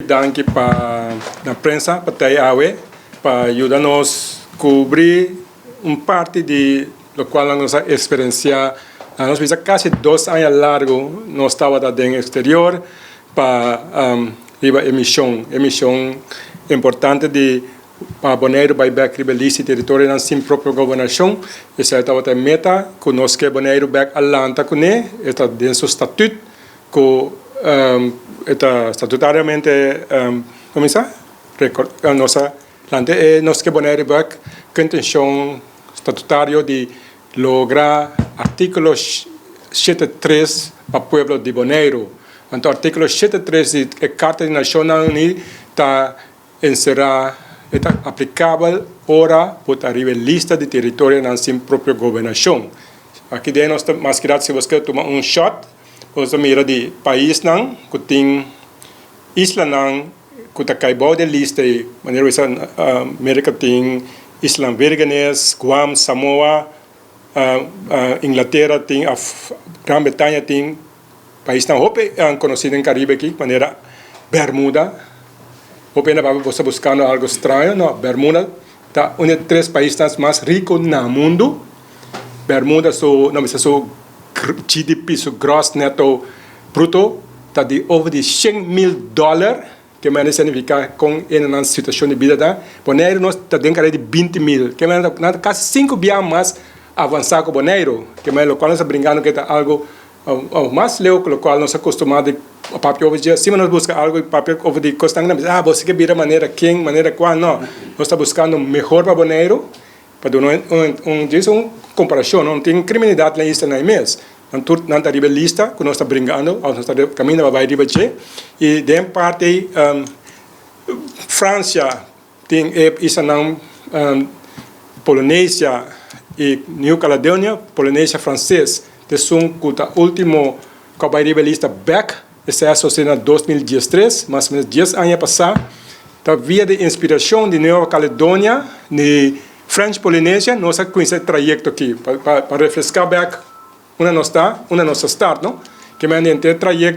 Danke para a prensa, para para ajudar-nos a cobrir parte de lo qual a nossa experiência. Nós vimos quase 2 anos largo, nós estávamos em exterior para riba emissão importante para Boneiru vai back riba lista teritorio não sim propio gobernashon. Essa estava a meta que nós que Boneiru back alanta com né, está dentro do estatuto que está estatutariamente como é nossa nós que Boneiru back com intenção estatutário de lograr artículo 73 para o povo de Boneiru. Então, o artículo 73 da Carta de Nações Unidas está aplicável ora para a lista de território na sua própria gobernashon. Aqui dentro nós estamos mais que se você tomar shot, você mira de paisnan, que tem isla que está caibau de lista, maneira América tem Isla Virgenes, Guam, Samoa, Inglaterra tem, a Grã-Bretanha tem, país não, conhecido em Caribe aqui, maneira Bermuda. Hope na você buscando algo estranho, não, Bermuda está um dos 3 países mais ricos no mundo. Bermuda não seu GDP, seu gross neto bruto, está de over de $100,000, que mais significa com uma situação de vida da Boneiru nós está dentro de 20,000, que mais quase 5 vezes mais avançado que Boneiru, que mais o qual nós brincando que está algo mais leu com o qual nós acostumado a papia hoje se nós busca algo papia over de costanga você que vira maneira quem maneira qual não nós está buscando melhor para Boneiru para uma comparação não tem criminalidade na lista nem mês não está riba lista que nós está brincando nós está caminhando para riba che e de parte França tem isso não Polinésia e New Caledonia Polinésia francês são o último que vai riba lista back esse é associado em 2013 mais ou menos 10 anos passados da via de inspiração de Nova Caledônia de French Polinésia nós conhecemos trajeto aqui para refrescar back uma nossa start não que me trajeto